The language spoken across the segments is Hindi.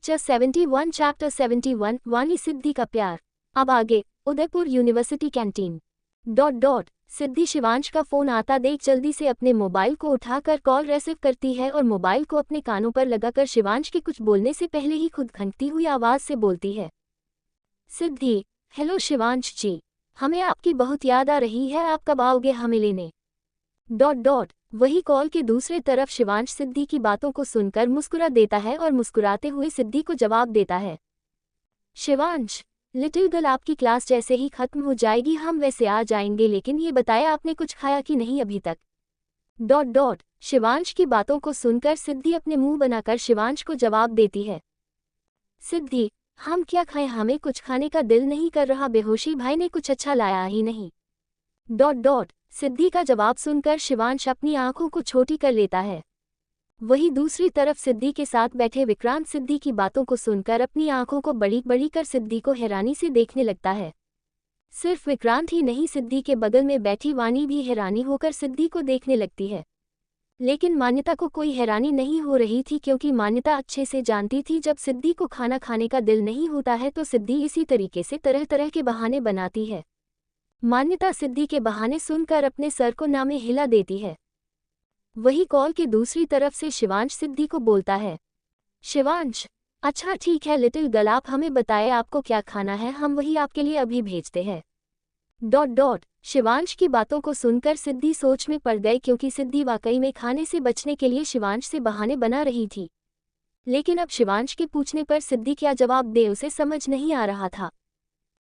लेक्चर 71 चैप्टर 71 वानी सिद्धि का प्यार। अब आगे उदयपुर यूनिवर्सिटी कैंटीन। सिद्धि शिवांश का फोन आता देख जल्दी से अपने मोबाइल को उठाकर कॉल रिसीव करती है और मोबाइल को अपने कानों पर लगाकर शिवांश के कुछ बोलने से पहले ही खुद खनकती हुई आवाज से बोलती है, सिद्धि, हेलो शिवांश जी, हमें आपकी बहुत याद आ रही है, आप कब आओगे हमें लेने? वही कॉल के दूसरे तरफ शिवांश सिद्धि की बातों को सुनकर मुस्कुरा देता है और मुस्कुराते हुए सिद्धि को जवाब देता है, शिवांश, लिटिल गर्ल आपकी क्लास जैसे ही खत्म हो जाएगी हम वैसे आ जाएंगे, लेकिन ये बताया आपने कुछ खाया कि नहीं अभी तक? शिवांश की बातों को सुनकर सिद्धि अपने मुंह बनाकर शिवांश को जवाब देती है, सिद्धि, हम क्या खाएं, हमें कुछ खाने का दिल नहीं कर रहा, बेहोशी भाई ने कुछ अच्छा लाया ही नहीं। सिद्धि का जवाब सुनकर शिवांश अपनी आंखों को छोटी कर लेता है। वही दूसरी तरफ सिद्धि के साथ बैठे विक्रांत सिद्धि की बातों को सुनकर अपनी आंखों को बड़ी बड़ी कर सिद्धि को हैरानी से देखने लगता है। सिर्फ विक्रांत ही नहीं, सिद्धि के बगल में बैठी वानी भी हैरानी होकर सिद्धि को देखने लगती है। लेकिन मान्यता को कोई हैरानी नहीं हो रही थी, क्योंकि मान्यता अच्छे से जानती थी जब सिद्धि को खाना खाने का दिल नहीं होता है तो सिद्धि इसी तरीके से तरह तरह के बहाने बनाती है। मान्यता सिद्धि के बहाने सुनकर अपने सर को ना में हिला देती है। वही कॉल के दूसरी तरफ से शिवांश सिद्धि को बोलता है, शिवांश, अच्छा ठीक है लिटिल गर्ल, आप हमें बताएं आपको क्या खाना है, हम वही आपके लिए अभी भेजते हैं। शिवांश की बातों को सुनकर सिद्धि सोच में पड़ गई, क्योंकि सिद्धि वाकई में खाने से बचने के लिए शिवांश से बहाने बना रही थी। लेकिन अब शिवांश के पूछने पर सिद्धि क्या जवाब दे उसे समझ नहीं आ रहा था।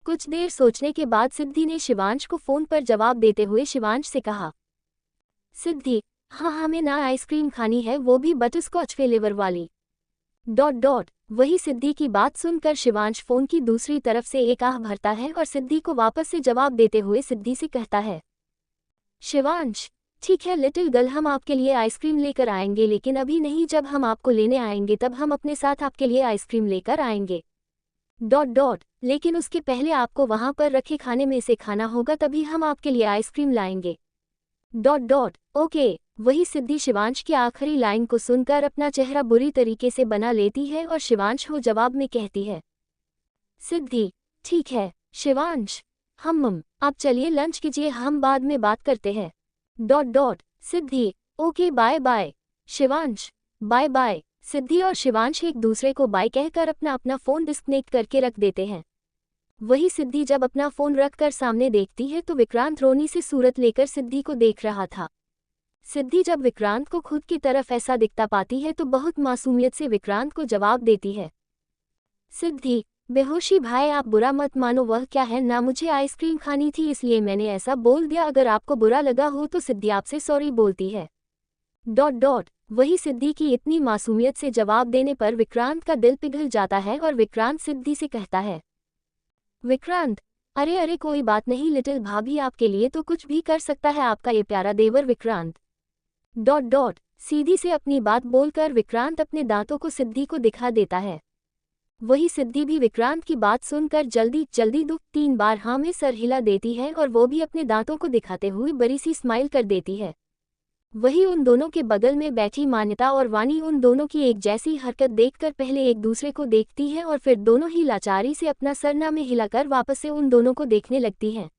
कुछ देर सोचने के बाद सिद्धि ने शिवांश को फोन पर जवाब देते हुए शिवांश से कहा, सिद्धि, हाँ हमें ना आइसक्रीम खानी है, वो भी बटरस्कॉच फ्लेवर वाली। वही सिद्धि की बात सुनकर शिवांश फोन की दूसरी तरफ से एक आह भरता है और सिद्धि को वापस से जवाब देते हुए सिद्धि से कहता है, शिवांश, ठीक है लिटिल गर्ल, हम आपके लिए आइसक्रीम लेकर आएंगे, लेकिन अभी नहीं, जब हम आपको लेने आएंगे तब हम अपने साथ आपके लिए आइसक्रीम लेकर आएंगे। लेकिन उसके पहले आपको वहां पर रखे खाने में से खाना होगा, तभी हम आपके लिए आइसक्रीम लाएंगे। ओके। वही सिद्धि शिवांश की आखिरी लाइन को सुनकर अपना चेहरा बुरी तरीके से बना लेती है और शिवांश को जवाब में कहती है, सिद्धि, ठीक है शिवांश, हम आप चलिए लंच कीजिए, हम बाद में बात करते हैं। Siddhi, okay bye bye. Shivansh, bye bye. Siddhi और शिवांश एक दूसरे को बाय कहकर अपना फोन डिस्कनेक्ट करके रख देते हैं। वही सिद्धि जब अपना फोन रखकर सामने देखती है तो विक्रांत रोनी से सूरत लेकर सिद्धि को देख रहा था। सिद्धि जब विक्रांत को खुद की तरफ ऐसा दिखता पाती है तो बहुत मासूमियत से विक्रांत को जवाब देती है, सिद्धि, बेहोशी भाई आप बुरा मत मानो, वह क्या है ना, मुझे आइसक्रीम खानी थी इसलिए मैंने ऐसा बोल दिया, अगर आपको बुरा लगा हो तो सिद्धि आपसे सॉरी बोलती है। वही सिद्धि की इतनी मासूमियत से जवाब देने पर विक्रांत का दिल पिघल जाता है और विक्रांत सिद्धि से कहता है, विक्रांत, अरे कोई बात नहीं लिटिल भाभी, आपके लिए तो कुछ भी कर सकता है आपका ये प्यारा देवर विक्रांत। सीधी से अपनी बात बोलकर विक्रांत अपने दांतों को सिद्धि को दिखा देता है। वही सिद्धि भी विक्रांत की बात सुनकर जल्दी 3 बार हाँ में सर हिला देती है और वो भी अपने दांतों को दिखाते हुए बड़ी सी स्माइल कर देती है। वही उन दोनों के बगल में बैठी मान्यता और वानी उन दोनों की एक जैसी हरकत देखकर पहले एक दूसरे को देखती है और फिर दोनों ही लाचारी से अपना सरना में हिलाकर वापस से उन दोनों को देखने लगती हैं।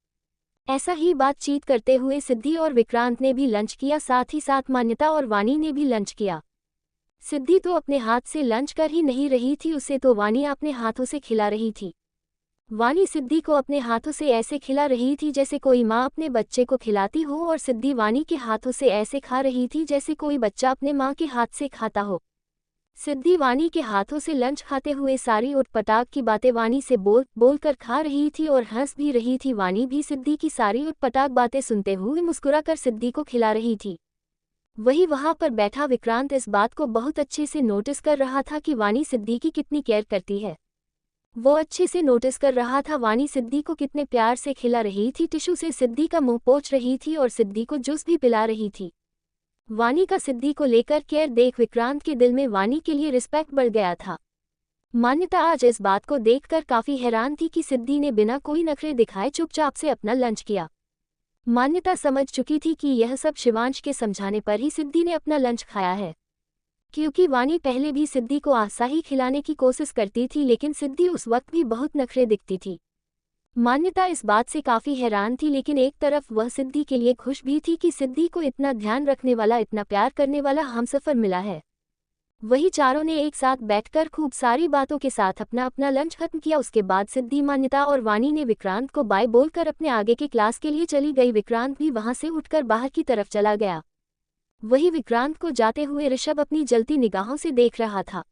ऐसा ही बातचीत करते हुए सिद्धि और विक्रांत ने भी लंच किया, साथ ही साथ मान्यता और वानी ने भी लंच किया। सिद्धि तो अपने हाथ से लंच कर ही नहीं रही थी, उसे तो वानी अपने हाथों से खिला रही थी। वानी सिद्धि को अपने हाथों से ऐसे खिला रही थी जैसे कोई माँ अपने बच्चे को खिलाती हो, और सिद्धि वानी के हाथों से ऐसे खा रही थी जैसे कोई बच्चा अपने माँ के हाथ से खाता हो। सिद्धि वानी के हाथों से लंच खाते हुए सारी उटपटांग की बातें वानी से बोल कर खा रही थी और हंस भी रही थी। वानी भी सिद्धि की सारी उटपटांग बातें सुनते हुए मुस्कुराकर सिद्धि को खिला रही थी। वही वहां पर बैठा विक्रांत इस बात को बहुत अच्छे से नोटिस कर रहा था कि वानी सिद्धि की कितनी केयर करती है। वो अच्छे से नोटिस कर रहा था वानी सिद्धि को कितने प्यार से खिला रही थी, टिश्यू से सिद्धि का मुंह पोंछ रही थी और सिद्धि को जूस भी पिला रही थी। वानी का सिद्धि को लेकर केयर देख विक्रांत के दिल में वानी के लिए रिस्पेक्ट बढ़ गया था। मान्यता आज इस बात को देखकर काफी हैरान थी कि सिद्धि ने बिना कोई नखरे दिखाए चुपचाप से अपना लंच किया। मान्यता समझ चुकी थी कि यह सब शिवांश के समझाने पर ही सिद्धि ने अपना लंच खाया है। क्योंकि वानी पहले भी सिद्धि को आशा ही खिलाने की कोशिश करती थी, लेकिन सिद्धि उस वक्त भी बहुत नखरे दिखती थी। मान्यता इस बात से काफी हैरान थी, लेकिन एक तरफ वह सिद्धि के लिए खुश भी थी कि सिद्धि को इतना ध्यान रखने वाला, इतना प्यार करने वाला हमसफर मिला है। वही चारों ने एक साथ बैठकर खूब सारी बातों के साथ अपना अपना लंच खत्म किया। उसके बाद सिद्धि, मान्यता और वानी ने विक्रांत को बाय बोलकर अपने आगे के क्लास के लिए चली गई। विक्रांत भी वहां से उठकर बाहर की तरफ चला गया। वही विक्रांत को जाते हुए ऋषभ अपनी जलती निगाहों से देख रहा था।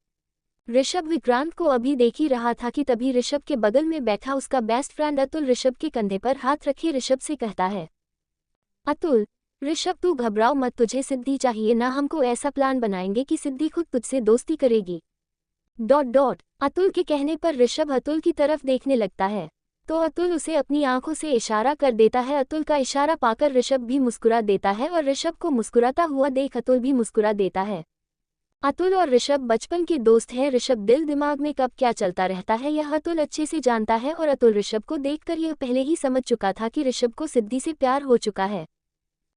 ऋषभ विक्रांत को अभी देख ही रहा था कि तभी ऋषभ के बगल में बैठा उसका बेस्ट फ्रेंड अतुल ऋषभ के कंधे पर हाथ रखे ऋषभ से कहता है, अतुल, ऋषभ तू घबराओ मत, तुझे सिद्धि चाहिए ना, हमको ऐसा प्लान बनाएंगे कि सिद्धि खुद तुझसे दोस्ती करेगी। ... अतुल के कहने पर ऋषभ अतुल की तरफ देखने लगता है तो अतुल उसे अपनी आंखों से इशारा कर देता है। अतुल का इशारा पाकर ऋषभ भी मुस्कुरा देता है और ऋषभ को मुस्कुराता हुआ देख अतुल भी मुस्कुरा देता है। अतुल और ऋषभ बचपन के दोस्त हैं। ऋषभ दिल दिमाग में कब क्या चलता रहता है यह अतुल अच्छे से जानता है और अतुल ऋषभ को देखकर यह पहले ही समझ चुका था कि ऋषभ को सिद्धि से प्यार हो चुका है।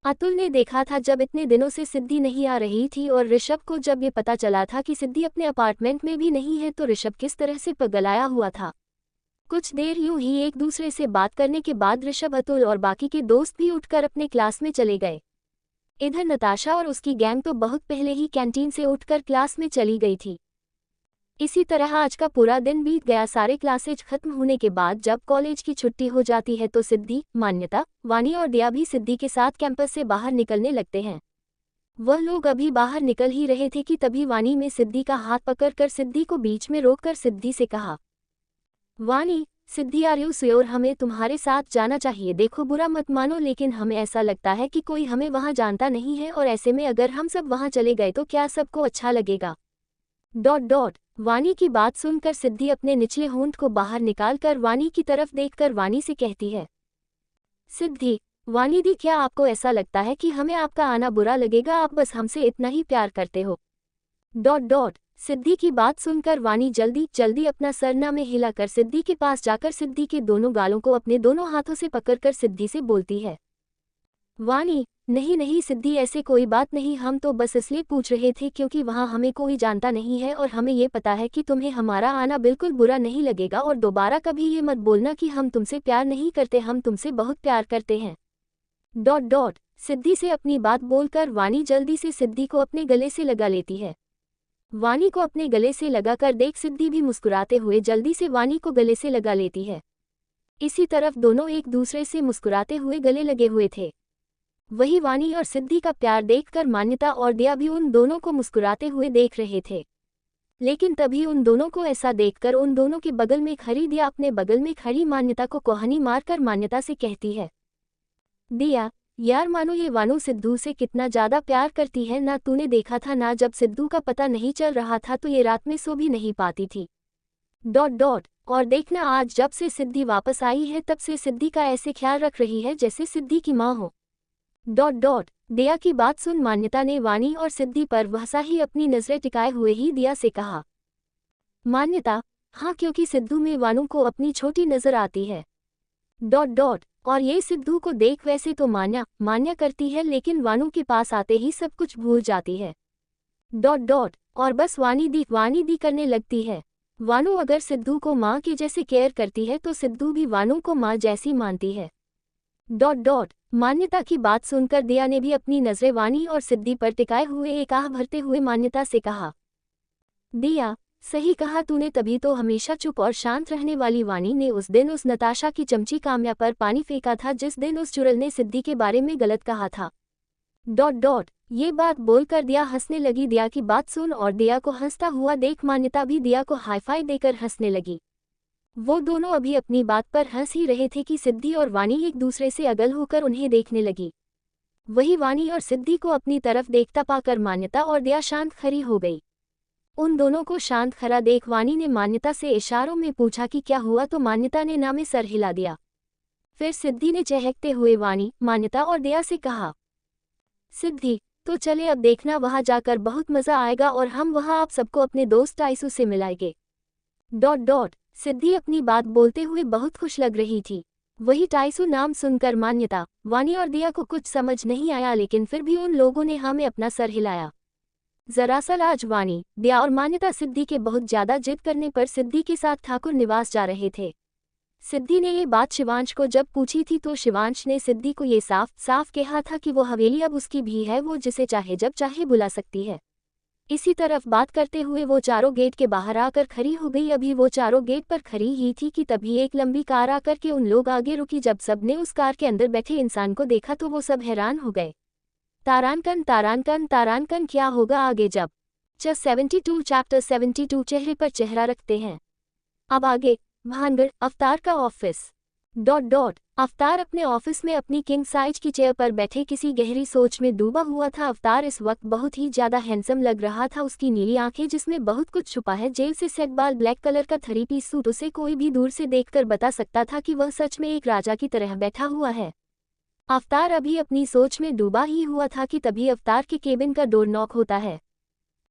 अतुल ने देखा था जब इतने दिनों से सिद्धि नहीं आ रही थी और ऋषभ को जब ये पता चला था कि सिद्धि अपने अपार्टमेंट में भी नहीं है तो ऋषभ किस तरह से पगलाया हुआ था। कुछ देर यूं ही एक दूसरे से बात करने के बाद ऋषभ, अतुल और बाकी के दोस्त भी उठकर अपने क्लास में चले गए। इधर नताशा और उसकी गैंग तो बहुत पहले ही कैंटीन से उठकर क्लास में चली गई थी। इसी तरह आज का पूरा दिन बीत गया। सारे क्लासेज खत्म होने के बाद जब कॉलेज की छुट्टी हो जाती है तो सिद्धि, मान्यता, वानी और दिया भी सिद्धि के साथ कैंपस से बाहर निकलने लगते हैं। वह लोग अभी बाहर निकल ही रहे थे कि तभी वानी में सिद्धि का हाथ पकड़कर सिद्धि को बीच में रोककर सिद्धि से कहा, वानी, सिद्धि आर यू श्योर, हमें तुम्हारे साथ जाना चाहिए। देखो बुरा मत मानो लेकिन हमें ऐसा लगता है कि कोई हमें वहां जानता नहीं है और ऐसे में अगर हम सब वहां चले गए तो क्या सबको अच्छा लगेगा। ... वानी की बात सुनकर सिद्धि अपने निचले होंठ को बाहर निकालकर वानी की तरफ देखकर वानी से कहती है, सिद्धि, वानी दी, क्या आपको ऐसा लगता है कि हमें आपका आना बुरा लगेगा? आप बस हमसे इतना ही प्यार करते हो। ... सिद्धि की बात सुनकर वानी जल्दी जल्दी अपना सरना में हिलाकर सिद्धि के पास जाकर सिद्धि के दोनों गालों को अपने दोनों हाथों से पकड़कर सिद्धि से बोलती है, वानी, नहीं नहीं सिद्धि, ऐसे कोई बात नहीं, हम तो बस इसलिए पूछ रहे थे क्योंकि वहाँ हमें कोई जानता नहीं है और हमें ये पता है कि तुम्हें हमारा आना बिल्कुल बुरा नहीं लगेगा और दोबारा कभी ये मत बोलना कि हम तुमसे प्यार नहीं करते, हम तुमसे बहुत प्यार करते हैं। ... सिद्धि से अपनी बात बोलकर वानी जल्दी से सिद्धि को अपने गले से लगा लेती है। वानी को अपने गले से लगाकर देख सिद्धि भी मुस्कुराते हुए जल्दी से वानी को गले से लगा लेती है। इसी तरफ दोनों एक दूसरे से मुस्कुराते हुए गले लगे हुए थे। वही वानी और सिद्धि का प्यार देखकर मान्यता और दिया भी उन दोनों को मुस्कुराते हुए देख रहे थे। लेकिन तभी उन दोनों को ऐसा देखकर उन दोनों के बगल में खड़ी दिया अपने बगल में खड़ी मान्यता को कोहनी मारकर मान्यता से कहती है, दिया यार मानो ये वानू सिद्धू से कितना ज़्यादा प्यार करती है ना, तूने देखा था ना, जब सिद्धू का पता नहीं चल रहा था तो ये रात में सो भी नहीं पाती थी। ... और देखना आज जब से सिद्धि वापस आई है तब से सिद्धि का ऐसे ख्याल रख रही है जैसे सिद्धि की माँ हो। ... दिया की बात सुन मान्यता ने वानी और सिद्धि पर वहसा ही अपनी नजरें टिकाए हुए ही दिया से कहा, मान्यता, हाँ क्योंकि सिद्धू में वानू को अपनी छोटी नजर आती है। ... और ये सिद्धू को देख वैसे तो मान्या करती है लेकिन वानू के पास आते ही सब कुछ भूल जाती है। ... और बस वानी दी करने लगती है। वानू अगर सिद्धू को माँ के जैसे केयर करती है तो सिद्धू भी वानू को माँ जैसी मानती है। ... मान्यता की बात सुनकर दिया ने भी अपनी नजरें वानी और सिद्धि पर टिकाए हुए एक आह भरते हुए मान्यता से कहा, दिया, सही कहा तूने, तभी तो हमेशा चुप और शांत रहने वाली वानी ने उस दिन उस नताशा की चमची काम्या पर पानी फेंका था जिस दिन उस चुड़ैल ने सिद्धि के बारे में गलत कहा था। ... ये बात बोलकर दिया हंसने लगी। दिया की बात सुन और दिया को हंसता हुआ देख मान्यता भी दिया को हाईफाई देकर हंसने लगी। वो दोनों अभी अपनी बात पर हंस ही रहे थे कि सिद्धि और वानी एक दूसरे से अगल होकर उन्हें देखने लगी। वही वानी और सिद्धि को अपनी तरफ देखता पाकर मान्यता और दिया शांत खड़ी हो गई। उन दोनों को शांत खड़ा देख वानी ने मान्यता से इशारों में पूछा कि क्या हुआ तो मान्यता ने ना में सर हिला दिया। फिर सिद्धि ने चहकते हुए वानी, मान्यता और दिया से कहा, सिद्धि, तो चले अब देखना वहां जाकर बहुत मजा आएगा और हम वहां आप सबको अपने दोस्त टाइसू से मिलाएंगे। ... सिद्धि अपनी बात बोलते हुए बहुत खुश लग रही थी। वही टाइसू नाम सुनकर मान्यता, वानी और दिया को कुछ समझ नहीं आया लेकिन फिर भी उन लोगों ने हाँ में अपना सर हिलाया। दरअसल आज वाणी, दया और मान्यता सिद्धि के बहुत ज्यादा जिद करने पर सिद्धि के साथ ठाकुर निवास जा रहे थे। सिद्धि ने ये बात शिवांश को जब पूछी थी तो शिवांश ने सिद्धि को ये साफ साफ कहा था कि वो हवेली अब उसकी भी है, वो जिसे चाहे जब चाहे बुला सकती है। इसी तरफ बात करते हुए वो चारों गेट के बाहर आकर खड़ी हो गई। अभी वो चारों गेट पर खड़ी ही थी कि तभी एक लंबी कार आकर के उन लोग आगे रुकी। जब सबने उस कार के अंदर बैठे इंसान को देखा तो वो सब हैरान हो गए। तारांकन तारांकन तारांकन क्या होगा आगे जब 72 चैप्टर 72 चेहरे पर चेहरा रखते हैं। अब आगे भानगढ़ अवतार का ऑफिस अवतार अपने ऑफिस में अपनी किंग साइज की चेयर पर बैठे किसी गहरी सोच में डूबा हुआ था। अवतार इस वक्त बहुत ही ज्यादा हैंडसम लग रहा था। उसकी नीली आंखें जिसमें बहुत कुछ छुपा है, जेल से सेट बाल, ब्लैक कलर का 3 पीस सूट, उसे कोई भी दूर से देखकर बता सकता था कि वह सच में एक राजा की तरह बैठा हुआ है। अवतार अभी अपनी सोच में डूबा ही हुआ था कि तभी अवतार के केबिन का डोर नॉक होता है।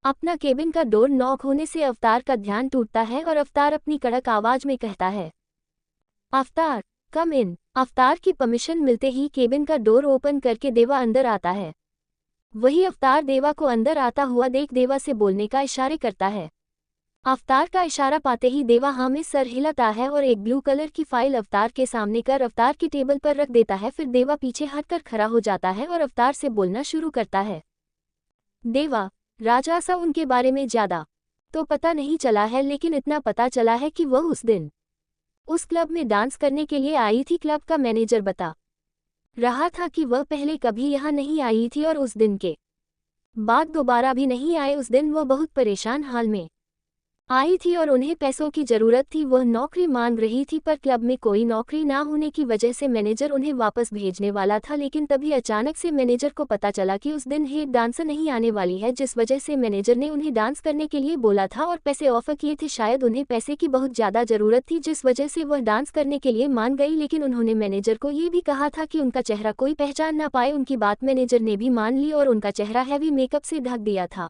अपना केबिन का डोर नॉक होने से अवतार का ध्यान टूटता है और अवतार अपनी कड़क आवाज में कहता है, अवतार कम इन। अवतार की परमिशन मिलते ही केबिन का डोर ओपन करके देवा अंदर आता है। वही अवतार देवा को अंदर आता हुआ देख देवा से बोलने का इशारे करता है। अवतार का इशारा पाते ही देवा हाँ में सर हिलाता है और एक ब्लू कलर की फाइल अवतार के सामने कर अवतार की टेबल पर रख देता है। फिर देवा पीछे हटकर खड़ा हो जाता है और अवतार से बोलना शुरू करता है, देवा, राजासा उनके बारे में ज्यादा तो पता नहीं चला है, लेकिन इतना पता चला है कि वह उस दिन उस क्लब में डांस करने के लिए आई थी। क्लब का मैनेजर बता रहा था कि वह पहले कभी यहाँ नहीं आई थी और उस दिन के बाद दोबारा भी नहीं आए। उस दिन वह बहुत परेशान हाल में आई थी और उन्हें पैसों की जरूरत थी। वह नौकरी मांग रही थी पर क्लब में कोई नौकरी ना होने की वजह से मैनेजर उन्हें वापस भेजने वाला था, लेकिन तभी अचानक से मैनेजर को पता चला कि उस दिन हेड डांसर नहीं आने वाली है, जिस वजह से मैनेजर ने उन्हें डांस करने के लिए बोला था और पैसे ऑफर किए थे। शायद उन्हें पैसे की बहुत ज्यादा जरूरत थी जिस वजह से वह डांस करने के लिए मान गई, लेकिन उन्होंने मैनेजर को ये भी कहा था कि उनका चेहरा कोई पहचान ना पाए। उनकी बात मैनेजर ने भी मान ली और उनका चेहरा हैवी मेकअप से ढक दिया था।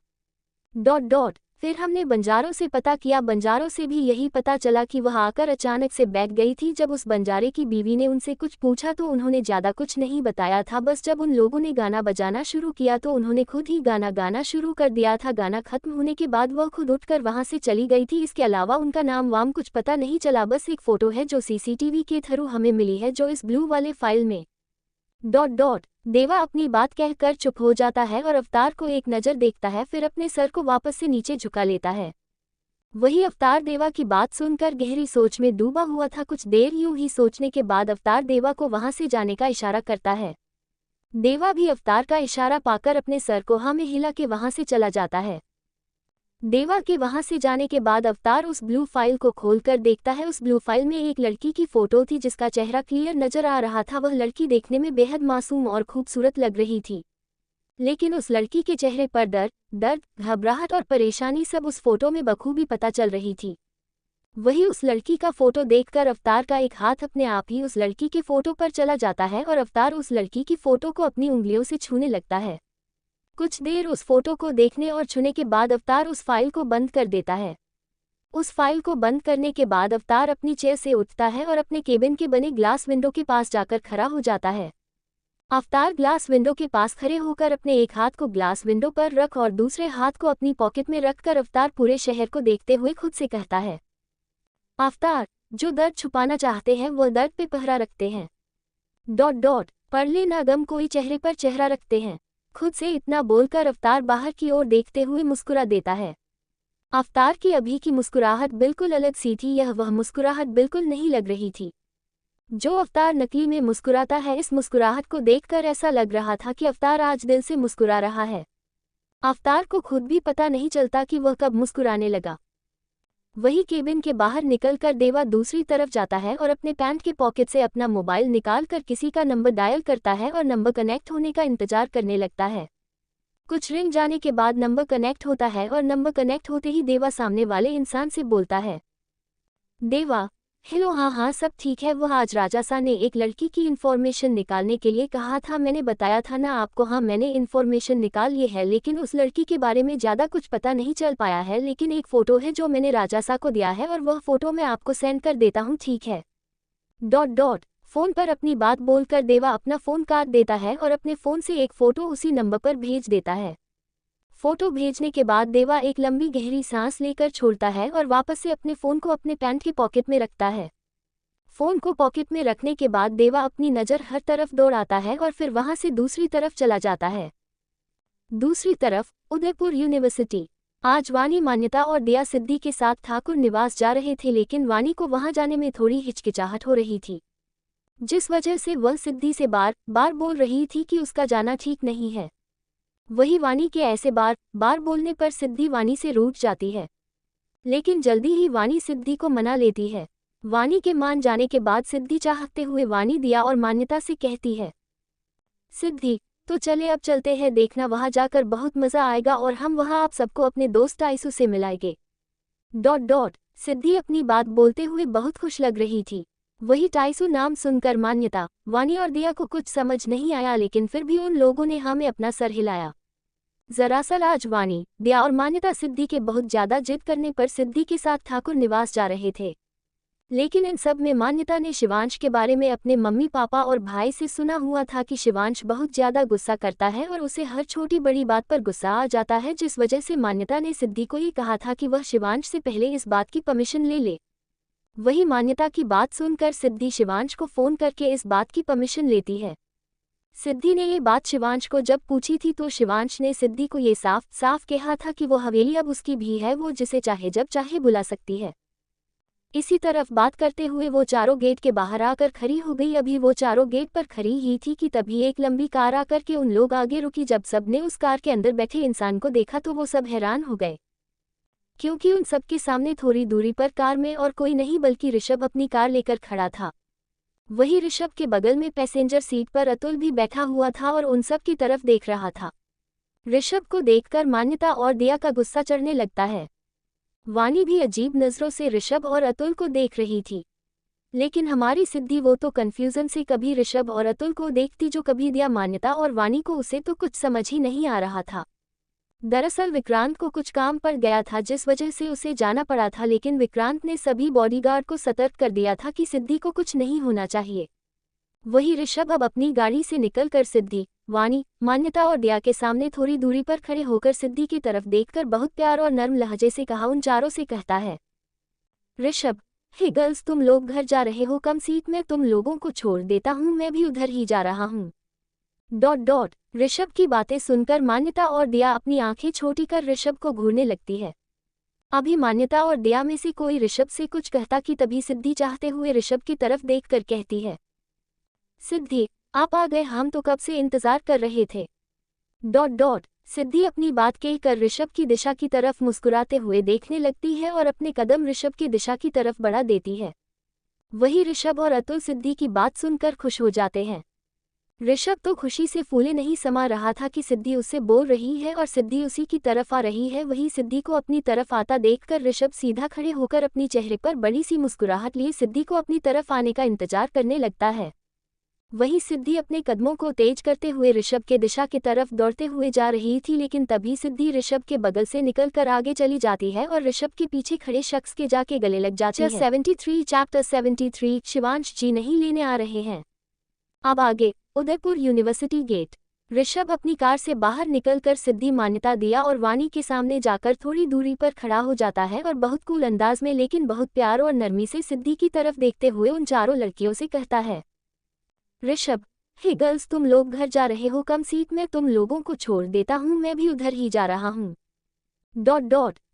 फिर हमने बंजारों से पता किया। बंजारों से भी यही पता चला कि वह आकर अचानक से बैठ गई थी। जब उस बंजारे की बीवी ने उनसे कुछ पूछा तो उन्होंने ज़्यादा कुछ नहीं बताया था। बस जब उन लोगों ने गाना बजाना शुरू किया तो उन्होंने खुद ही गाना गाना शुरू कर दिया था। गाना खत्म होने के बाद वह खुद उठकर वहां से चली गई थी। इसके अलावा उनका नाम वाम कुछ पता नहीं चला। बस एक फ़ोटो है जो CCTV के थ्रू हमें मिली है, जो इस ब्लू वाले फाइल में देवा अपनी बात कहकर चुप हो जाता है और अवतार को एक नज़र देखता है, फिर अपने सर को वापस से नीचे झुका लेता है। वही अवतार देवा की बात सुनकर गहरी सोच में डूबा हुआ था। कुछ देर यूं ही सोचने के बाद अवतार देवा को वहां से जाने का इशारा करता है। देवा भी अवतार का इशारा पाकर अपने सर को हाँ में हिला के वहां से चला जाता है। देवा के वहां से जाने के बाद अवतार उस ब्लू फाइल को खोलकर देखता है। उस ब्लू फाइल में एक लड़की की फोटो थी जिसका चेहरा क्लियर नजर आ रहा था। वह लड़की देखने में बेहद मासूम और खूबसूरत लग रही थी, लेकिन उस लड़की के चेहरे पर दर्द, घबराहट और परेशानी सब उस फोटो में बखूबी पता चल रही थी। वही उस लड़की का फोटो देखकर अवतार का एक हाथ अपने आप ही उस लड़की के फोटो पर चला जाता है और अवतार उस लड़की की फोटो को अपनी उंगलियों से छूने लगता है। कुछ देर उस फोटो को देखने और छूने के बाद अवतार उस फाइल को बंद कर देता है। उस फाइल को बंद करने के बाद अवतार अपनी चेयर से उठता है और अपने केबिन के बने ग्लास विंडो के पास जाकर खड़ा हो जाता है। अवतार ग्लास विंडो के पास खड़े होकर अपने एक हाथ को ग्लास विंडो पर रख और दूसरे हाथ को अपनी पॉकेट में रखकर अवतार पूरे शहर को देखते हुए खुद से कहता है, अवतार, जो दर्द छुपाना चाहते हैं वो दर्द पे पहरा रखते हैं। पढ़ ले ना गम कोई चेहरे पर चेहरा रखते हैं। खुद से इतना बोलकर अवतार बाहर की ओर देखते हुए मुस्कुरा देता है। अवतार की अभी की मुस्कुराहट बिल्कुल अलग सी थी। यह वह मुस्कुराहट बिल्कुल नहीं लग रही थी जो अवतार नकली में मुस्कुराता है। इस मुस्कुराहट को देखकर ऐसा लग रहा था कि अवतार आज दिल से मुस्कुरा रहा है। अवतार को खुद भी पता नहीं चलता कि वह कब मुस्कुराने लगा। वही केबिन के बाहर निकलकर देवा दूसरी तरफ जाता है और अपने पैंट के पॉकेट से अपना मोबाइल निकालकर किसी का नंबर डायल करता है और नंबर कनेक्ट होने का इंतजार करने लगता है। कुछ रिंग जाने के बाद नंबर कनेक्ट होता है और नंबर कनेक्ट होते ही देवा सामने वाले इंसान से बोलता है, देवा, हेलो, हाँ सब ठीक है। वह आज राजासा ने एक लड़की की इन्फॉर्मेशन निकालने के लिए कहा था, मैंने बताया था ना आपको। हाँ, मैंने इन्फॉर्मेशन निकाल ली है, लेकिन उस लड़की के बारे में ज़्यादा कुछ पता नहीं चल पाया है। लेकिन एक फ़ोटो है जो मैंने राजासा को दिया है और वह फ़ोटो मैं आपको सेंड कर देता हूँ, ठीक है। फ़ोन पर अपनी बात बोलकर देवा अपना फ़ोन काट देता है और अपने फ़ोन से एक फ़ोटो उसी नंबर पर भेज देता है। फोटो भेजने के बाद देवा एक लंबी गहरी सांस लेकर छोड़ता है और वापस से अपने फ़ोन को अपने पैंट के पॉकेट में रखता है। फ़ोन को पॉकेट में रखने के बाद देवा अपनी नज़र हर तरफ दौड़ाता है और फिर वहां से दूसरी तरफ चला जाता है। दूसरी तरफ उदयपुर यूनिवर्सिटी। आज वानी, मान्यता और दिया सिद्धि के साथ ठाकुर निवास जा रहे थे, लेकिन वानी को वहां जाने में थोड़ी हिचकिचाहट हो रही थी, जिस वजह से वह सिद्धि से बार बार बोल रही थी कि उसका जाना ठीक नहीं है। वही वानी के ऐसे बार बार बोलने पर सिद्धि वानी से रूठ जाती है, लेकिन जल्दी ही वानी सिद्धि को मना लेती है। वानी के मान जाने के बाद सिद्धि चाहते हुए वानी, दिया और मान्यता से कहती है, सिद्धि तो चले अब चलते हैं, देखना वहां जाकर बहुत मजा आएगा और हम वहां आप सबको अपने दोस्त टाइसू से मिलाएंगे। सिद्धि अपनी बात बोलते हुए बहुत खुश लग रही थी। वही टाइसू नाम सुनकर मान्यता, वानी और दिया को कुछ समझ नहीं आया, लेकिन फिर भी उन लोगों ने हाँ में अपना सर हिलाया। दरअसल आज वानी, दिया और मान्यता सिद्धि के बहुत ज्यादा जिद करने पर सिद्धि के साथ ठाकुर निवास जा रहे थे, लेकिन इन सब में मान्यता ने शिवांश के बारे में अपने मम्मी पापा और भाई से सुना हुआ था कि शिवांश बहुत ज्यादा गुस्सा करता है और उसे हर छोटी बड़ी बात पर गुस्सा आ जाता है, जिस वजह से मान्यता ने सिद्धि को ये कहा था कि वह शिवांश से पहले इस बात की परमिशन ले ले। वही मान्यता की बात सुनकर सिद्धि शिवांश को फोन करके इस बात की परमिशन लेती है। सिद्धि ने ये बात शिवांश को जब पूछी थी तो शिवांश ने सिद्धि को ये साफ साफ कहा था कि वो हवेली अब उसकी भी है, वो जिसे चाहे जब चाहे बुला सकती है। इसी तरफ बात करते हुए वो चारों गेट के बाहर आकर खड़ी हो गई। अभी वो चारों गेट पर खड़ी ही थी कि तभी एक लंबी कार आकर के उन लोग आगे रुकी। जब सबने उस कार के अंदर बैठे इंसान को देखा तो वो सब हैरान हो गए, क्योंकि उन सबके सामने थोड़ी दूरी पर कार में और कोई नहीं बल्कि ऋषभ अपनी कार लेकर खड़ा था। वही ऋषभ के बगल में पैसेंजर सीट पर अतुल भी बैठा हुआ था और उन सब की तरफ देख रहा था। ऋषभ को देखकर मान्यता और दिया का गुस्सा चढ़ने लगता है। वानी भी अजीब नज़रों से ऋषभ और अतुल को देख रही थी, लेकिन हमारी सिद्धि वो तो कंफ्यूजन से कभी ऋषभ और अतुल को देखती जो कभी दिया, मान्यता और वानी को। उसे तो कुछ समझ ही नहीं आ रहा था। दरअसल विक्रांत को कुछ काम पड़ गया था जिस वजह से उसे जाना पड़ा था, लेकिन विक्रांत ने सभी बॉडीगार्ड को सतर्क कर दिया था कि सिद्धि को कुछ नहीं होना चाहिए। वही ऋषभ अब अपनी गाड़ी से निकलकर सिद्धि, वानी, मान्यता और दिया के सामने थोड़ी दूरी पर खड़े होकर सिद्धि की तरफ देखकर बहुत प्यार और नर्म लहजे से कहा, उन चारों से कहता है, ऋषभ, हे गर्ल्स, तुम लोग घर जा रहे हो, कम सीट में तुम लोगों को छोड़ देता हूँ, मैं भी उधर ही जा रहा हूँ। ऋषभ की बातें सुनकर मान्यता और दिया अपनी आंखें छोटी कर ऋषभ को घूरने लगती है। अभी मान्यता और दिया में से कोई ऋषभ से कुछ कहता कि तभी सिद्धि चाहते हुए ऋषभ की तरफ देखकर कहती है, सिद्धि आप आ गए, हम तो कब से इंतजार कर रहे थे। सिद्धि अपनी बात कहकर ऋषभ की दिशा की तरफ मुस्कुराते हुए देखने लगती है और अपने कदम ऋषभ की दिशा की तरफ बढ़ा देती है। वही ऋषभ और अतुल सिद्धि की बात सुनकर खुश हो जाते हैं। ऋषभ तो खुशी से फूले नहीं समा रहा था कि सिद्धि उससे बोल रही है और सिद्धि उसी की तरफ आ रही है। वही सिद्धि को अपनी तरफ आता देखकर ऋषभ सीधा खड़े होकर अपनी चेहरे पर बड़ी सी मुस्कुराहट लिए सिद्धि को अपनी तरफ आने का इंतजार करने लगता है। वही सिद्धि अपने कदमों को तेज करते हुए ऋषभ के दिशा की तरफ दौड़ते हुए जा रही थी, लेकिन तभी सिद्धि ऋषभ के बगल से निकलकर आगे चली जाती है और ऋषभ के पीछे खड़े शख्स के जाके गले लग जाती है। चैप्टर 73 शिवांश जी नहीं लेने आ रहे हैं। अब आगे उदयपुर यूनिवर्सिटी गेट। ऋषभ अपनी कार से बाहर निकलकर सिद्धि, मान्यता, दिया और वानी के सामने जाकर थोड़ी दूरी पर खड़ा हो जाता है और बहुत कूल अंदाज में लेकिन बहुत प्यार और नरमी से सिद्धि की तरफ देखते हुए उन चारों लड़कियों से कहता है, ऋषभ, हे गर्ल्स, तुम लोग घर जा रहे हो, कम सीट में तुम लोगों को छोड़ देता हूँ, मैं भी उधर ही जा रहा हूँ।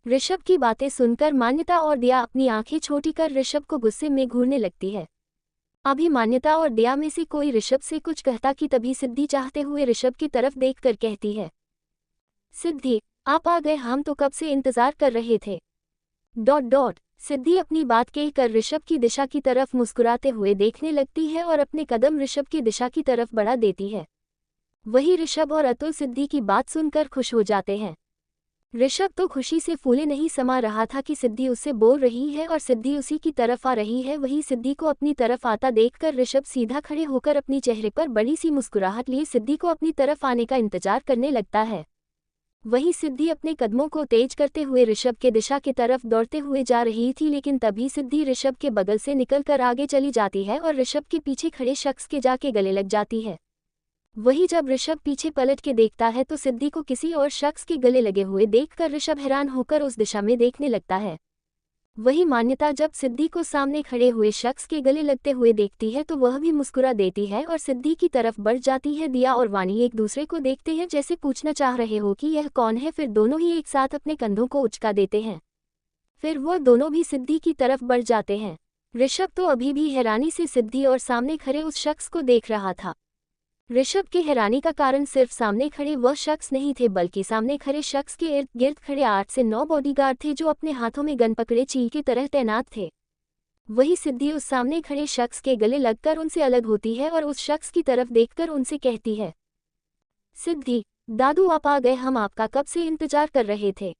ऋषभ की बातें सुनकर मान्यता और दिया अपनी आंखें छोटी कर ऋषभ को गुस्से में घूरने लगती है। अभी मान्यता और दिया में से कोई ऋषभ से कुछ कहता कि तभी सिद्धि चाहते हुए ऋषभ की तरफ देखकर कहती है, सिद्धि आप आ गए, हम तो कब से इंतजार कर रहे थे। सिद्धि अपनी बात कहकर ऋषभ की दिशा की तरफ मुस्कुराते हुए देखने लगती है और अपने कदम ऋषभ की दिशा की तरफ बढ़ा देती है। वही ऋषभ और अतुल सिद्धि की बात सुनकर खुश हो जाते हैं। ऋषभ तो खुशी से फूले नहीं समा रहा था कि सिद्धि उससे बोल रही है और सिद्धि उसी की तरफ आ रही है। वही सिद्धि को अपनी तरफ आता देखकर ऋषभ सीधा खड़े होकर अपनी चेहरे पर बड़ी सी मुस्कुराहट लिए सिद्धि को अपनी तरफ आने का इंतजार करने लगता है। वही सिद्धि अपने कदमों को तेज करते हुए ऋषभ के दिशा की तरफ दौड़ते हुए जा रही थी, लेकिन तभी सिद्धि ऋषभ के बगल से निकलकर आगे चली जाती है और ऋषभ के पीछे खड़े शख्स के जाके गले लग जाती है। वही जब ऋषभ पीछे पलट के देखता है तो सिद्धि को किसी और शख्स के गले लगे हुए देखकर ऋषभ हैरान होकर उस दिशा में देखने लगता है। वही मान्यता जब सिद्धि को सामने खड़े हुए शख्स के गले लगते हुए देखती है तो वह भी मुस्कुरा देती है और सिद्धि की तरफ बढ़ जाती है। दिया और वाणी एक दूसरे को देखते हैं जैसे पूछना चाह रहे हो कि यह कौन है, फिर दोनों ही एक साथ अपने कंधों को उचका देते हैं। फिर वो दोनों भी सिद्धि की तरफ बढ़ जाते हैं। ऋषभ तो अभी भी हैरानी से सिद्धि और सामने खड़े उस शख्स को देख रहा था। ऋषभ की हैरानी का कारण सिर्फ सामने खड़े वह शख्स नहीं थे, बल्कि सामने खड़े शख्स के इर्द गिर्द खड़े 8 से 9 बॉडीगार्ड थे जो अपने हाथों में गन पकड़े चील की तरह तैनात थे। वही सिद्धि उस सामने खड़े शख्स के गले लगकर उनसे अलग होती है और उस शख्स की तरफ देखकर उनसे कहती है, सिद्धि दादू आप आ गए, हम आपका कब से इंतजार कर रहे थे।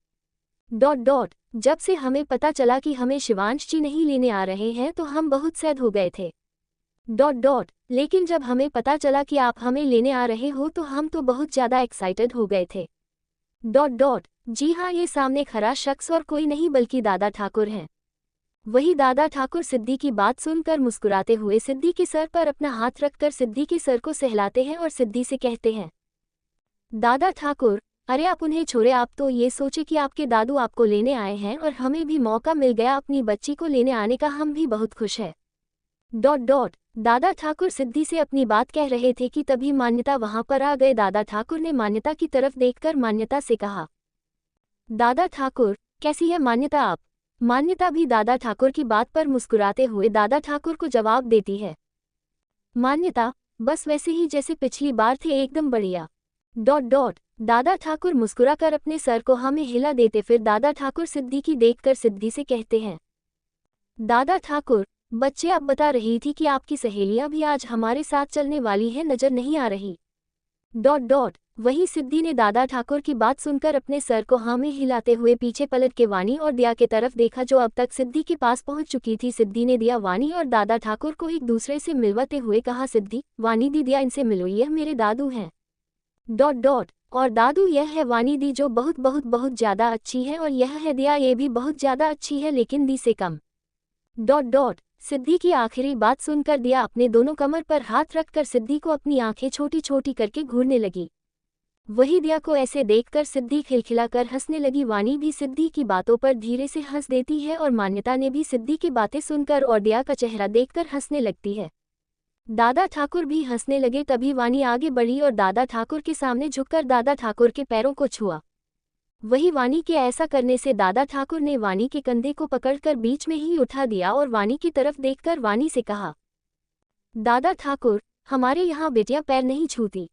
जब से हमें पता चला कि हमें शिवांश जी नहीं लेने आ रहे हैं तो हम बहुत सैड हो गए थे। लेकिन जब हमें पता चला कि आप हमें लेने आ रहे हो तो हम तो बहुत ज़्यादा एक्साइटेड हो गए थे। जी हाँ, ये सामने खड़ा शख्स और कोई नहीं बल्कि दादा ठाकुर हैं। वही दादा ठाकुर सिद्धि की बात सुनकर मुस्कुराते हुए सिद्धि के सर पर अपना हाथ रखकर सिद्धि के सर को सहलाते हैं और सिद्धि से कहते हैं, दादा ठाकुर अरे आप उन्हें छोड़े, आप तो ये सोचे कि आपके दादू आपको लेने आए हैं और हमें भी मौका मिल गया अपनी बच्ची को लेने आने का, हम भी बहुत खुश हैं। दादा ठाकुर सिद्धि से अपनी बात कह रहे थे कि तभी मान्यता वहां पर आ गए। दादा ठाकुर ने मान्यता की तरफ देखकर मान्यता से कहा, दादा ठाकुर कैसी है मान्यता आप। मान्यता भी दादा ठाकुर की बात पर मुस्कुराते हुए दादा ठाकुर को जवाब देती है, मान्यता बस वैसे ही जैसे पिछली बार थे, एकदम बढ़िया। दादा ठाकुर मुस्कुराकर अपने सर को हाँ में हिला देते। फिर दादा ठाकुर सिद्धि की देखकर सिद्धि से कहते हैं, दादा ठाकुर बच्चे आप बता रही थी कि आपकी सहेलियां भी आज हमारे साथ चलने वाली हैं, नजर नहीं आ रही। वही सिद्धि ने दादा ठाकुर की बात सुनकर अपने सर को हाँ में हिलाते हुए पीछे पलट के वाणी और दिया के तरफ देखा जो अब तक सिद्धि के पास पहुंच चुकी थी। सिद्धि ने दिया, वाणी और दादा ठाकुर को एक दूसरे से मिलवाते हुए कहा, सिद्धि वाणी दी, दिया इनसे मिलो, यह मेरे दादू हैं। और दादू यह है वाणी दी जो बहुत बहुत बहुत ज़्यादा अच्छी है, और यह है दिया, ये भी बहुत ज़्यादा अच्छी है लेकिन दी से कम। सिद्धि की आखिरी बात सुनकर दिया अपने दोनों कमर पर हाथ रखकर सिद्धि को अपनी आंखें छोटी छोटी करके घूरने लगी। वही दिया को ऐसे देखकर सिद्धि खिलखिलाकर हंसने लगी। वाणी भी सिद्धि की बातों पर धीरे से हंस देती है और मान्यता ने भी सिद्धि की बातें सुनकर और दिया का चेहरा देखकर हंसने लगती है। दादा ठाकुर भी हंसने लगे। तभी वाणी आगे बढ़ी और दादा ठाकुर के सामने झुककर दादा ठाकुर के पैरों को छुआ। वही वाणी के ऐसा करने से दादा ठाकुर ने वाणी के कंधे को पकड़कर बीच में ही उठा दिया और वाणी की तरफ देखकर वाणी से कहा, दादा ठाकुर हमारे यहाँ बेटियां पैर नहीं छूती।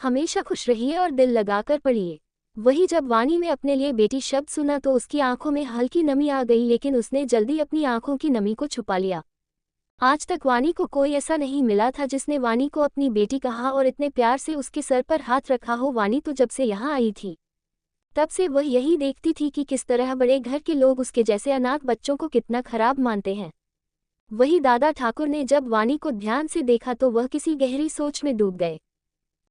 हमेशा खुश रहिए और दिल लगाकर पढ़िए। वही जब वाणी ने अपने लिए बेटी शब्द सुना तो उसकी आंखों में हल्की नमी आ गई, लेकिन उसने जल्दी अपनी आंखों की नमी को छुपा लिया। आज तक वाणी को कोई ऐसा नहीं मिला था जिसने वाणी को अपनी बेटी कहा और इतने प्यार से उसके सर पर हाथ रखा हो। वाणी तो जब से यहाँ आई थी तब से वह यही देखती थी कि किस तरह बड़े घर के लोग उसके जैसे अनाथ बच्चों को कितना खराब मानते हैं। वही दादा ठाकुर ने जब वाणी को ध्यान से देखा तो वह किसी गहरी सोच में डूब गए।